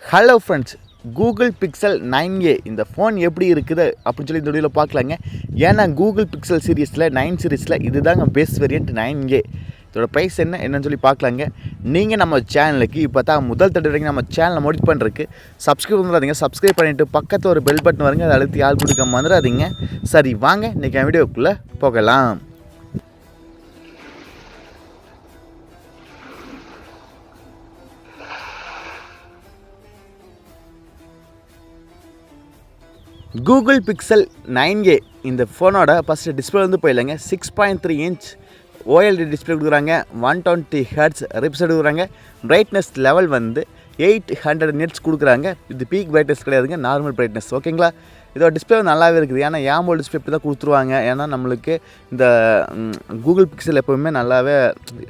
Hello friends, Google pixel 9A இந்த phone எப்படி இருக்குது அப்படின்னு சொல்லி இந்த வீடியோவில் பார்க்கலாங்க. ஏன்னா கூகுள் பிக்சல் சீரீஸில் 9 சீரீஸில் இதுதாங்க பெஸ்ட் வேரியண்ட் 9A. இதோட ப்ரைஸ் என்னன்னு சொல்லி பார்க்கலாங்க. நீங்கள் நம்ம சேனலுக்கு இப்போ தான் முதல் தடவை நம்ம சேனலை மோடிட் பண்ணுறதுக்கு சப்ஸ்கிரைப் பண்ணுறாதீங்க. சப்ஸ்கிரைப் பண்ணிவிட்டு பக்கத்தில் ஒரு பெல் பட்டன் வருங்க, அதை அழுத்தி ஆள் கொடுக்க வந்துடாதீங்க. சரி வாங்க இன்றைக்கி வீடியோக்குள்ளே போகலாம். கூகுள் பிக்சல் 9A இந்த ஃபோனோட ஃபஸ்ட்டு டிஸ்பிளே வந்து போயிடலாங்க. 6.3 இன்ச் OLED டிஸ்பிளே கொடுக்குறாங்க. 120 Hz ரிப்ஸ் கொடுக்குறாங்க. பிரைட்னஸ் லெவல் வந்து 800 நிட்ஸ் கொடுக்குறாங்க. இது பீக் பிரைட்னஸ் கிடையாதுங்க, நார்மல் பிரைட்னஸ். ஓகேங்களா? இதோட டிஸ்பிளே நல்லாவே இருக்குது. ஏன்னா AMOLED டிஸ்பிளே இப்படி தான் கொடுத்துருவாங்க. ஏன்னா நம்மளுக்கு இந்த கூகுள் பிக்சல் எப்போவுமே நல்லாவே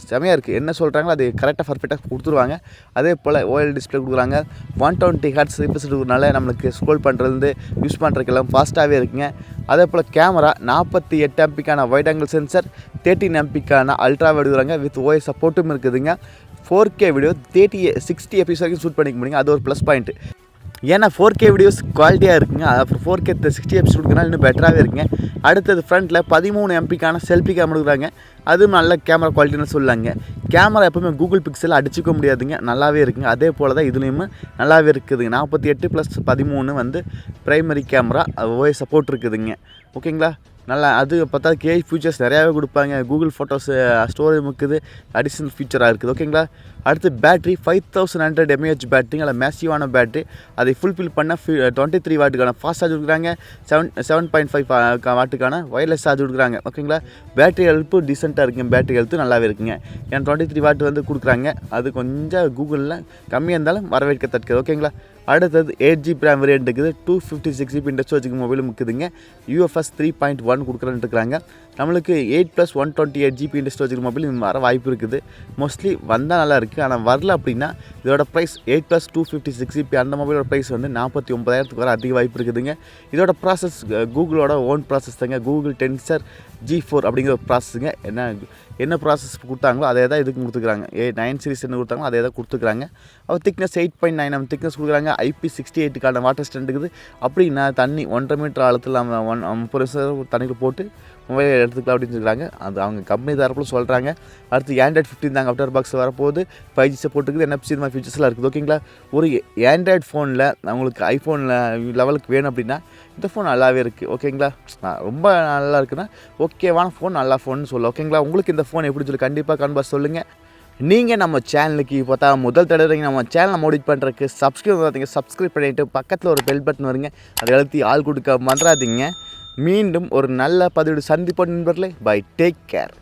செமையாக இருக்குது. என்ன சொல்கிறாங்களோ அது கரெக்டாக பர்ஃபெக்டாக கொடுத்துருவாங்க. அதே போல் OLED டிஸ்பிளே கொடுக்குறாங்க. 120 Hz ரிப்ஸ் இருக்கிறதுனால நம்மளுக்கு ஸ்க்ரோல் பண்ணுறது யூஸ் பண்ணுறதுக்கெல்லாம் ஃபாஸ்ட்டாகவே இருக்குங்க. அதே போல் camera 48 MP wide angle sensor, 13 MP ultra எடுக்கிறாங்க. வித் OS சப்போர்ட்டும் இருக்குதுங்க. 4K வீடியோ 60 FPS வரைக்கும் ஷூட் பண்ணிக்க முடியுங்க. அது ஒரு ப்ளஸ் பாயிண்ட்டு. ஏன்னா 4K வீடியோஸ் குவாலிட்டியாக இருக்குங்க. அப்புறம் 4K 60 FPS கொடுக்குறதுனால இன்னும் பெட்டராகவே இருக்குங்க. அடுத்தது ஃப்ரண்ட்டில் 13 MP செல்ஃபி கேமரா கொடுக்குறாங்க. அதுவும் நல்ல கேமரா குவாலிட்டின்னு சொல்லலாங்க. கேமரா எப்போவுமே கூகுள் பிக்சல் அடிச்சிக்க முடியாதுங்க, நல்லாவே இருக்குங்க. அதே போல் தான் இதுலேயுமே நல்லாவே இருக்குதுங்க. 48+13 வந்து ப்ரைமரி கேமரா OS சப்போர்ட் இருக்குதுங்க. ஓகேங்களா? நல்லா அது பார்த்தா கேஐ ஃபீச்சர்ஸ் நிறையாவே கொடுப்பாங்க. கூகுள் ஃபோட்டோஸ் ஸ்டோரேஜ் இருக்குது, அடிஷ்னல் ஃபீச்சராக இருக்குது. ஓகேங்களா? அடுத்து பேட்ரி 5100 mAh பேட்ரிங்க. அதில் மேசிவான பேட்ரி. அதை ஃபுல்ஃபில் பண்ண 23 வாட்டுக்கான ஃபாஸ்ட் சார்ஜ் கொடுக்குறாங்க. 7.5 வாட்டுக்கான ஒயர்லெஸ் சார்ஜ் கொடுக்குறாங்க. ஓகேங்களா? பேட்டரி ஹெல்ப்பு டீசெண்டாக இருக்குங்க. பேட்டரி ஹெல்த்து நல்லாவே இருக்குங்க. ஏன்னா 23 வாட் வந்து கொடுக்குறாங்க. அது கொஞ்சம் கூகுளில் கம்மியாக இருந்தாலும் வரவேற்கத்தக்கது. ஓகேங்களா? அடுத்தது 8GB RAM வேரியன்ட் இருக்குது. 256GB ஸ்டோரேஜ் மொபைலும் இருக்குதுங்க. UFS 3.1 கொடுக்குறேன்னு இருக்கிறாங்க. நம்மளுக்கு 8+128GB ஸ்டோரேஜ் மொபைல் வர வாய்ப்பு இருக்குது. மோஸ்ட்லி வந்தால் நல்லா இருக்குது. ஆனால் வரல அப்படின்னா இதோட ப்ரைஸ் 8+256GB அந்த மொபைலோட ப்ரைஸ் வந்து 49,000 வர அதிக வாய்ப்பு இருக்குதுங்க. இதோட ப்ராசஸ் கூகுளோட ஓன் ப்ராசஸ் தாங்க. கூகுள் டென்சர் G4 அப்படிங்கிற ப்ராசஸுங்க. என்ன ப்ராசஸ் கொடுத்தாங்களோ அதே தான் இதுக்கு கொடுத்துருக்காங்க. 9 சீரிஸ் என்ன கொடுத்தாங்களோ அதே தான் கொடுத்துருக்காங்க. அவர் திக்னஸ் 8.9 mm திக்னஸ் கொடுக்குறாங்க. IP68 வாட்டர் ஸ்டாண்ட் இருக்குது. அப்படின்னா தண்ணி 1.5 மீட்டர் ஆழத்தில் நம்ம 30 தண்ணியில் போட்டு மொபைல் எடுத்துக்கலாம் அப்படின்னு சொல்கிறாங்க. அது அவங்க கம்பெனி தரப்பில் சொல்கிறாங்க. அடுத்து Android 15 தாங்க அவுட்டர் பாக்ஸ் வரப்போகுது. 5G சப்போர்ட் இருக்குது. NFC இது மாதிரி ஃபீச்சர்ஸ்லாம் இருக்குது. ஓகேங்களா? ஒரு ஆண்ட்ராய்டு ஃபோனில் அவங்களுக்கு ஐஃபோனில் லெவலுக்கு வேணும் அப்படின்னா இந்த ஃபோன் நல்லாவே இருக்குது. ஓகேங்களா? ரொம்ப நல்லா இருக்குன்னா ஓகேவான ஃபோன், நல்ல ஃபோன்னு சொல்ல. ஓகேங்களா? உங்களுக்கு இந்த ஃபோன் எப்படி சொல்லி கண்டிப்பாக கன்பாஸ் சொல்லுங்கள். நீங்கள் நம்ம சேனலுக்கு இப்போ தான் முதல் தடவை நம்ம சேனலை மோடிட் பண்ணுறதுக்கு சப்ஸ்கிரைப் பண்ணிவிட்டு பக்கத்தில் ஒரு பெல் பட்டன் வருங்க, அதை அழுத்தி ஆள் கொடுக்க மறந்துடாதீங்க. மீண்டும் ஒரு நல்ல பதிவு சந்திப்போம் நண்பர்களே. Bye, take care.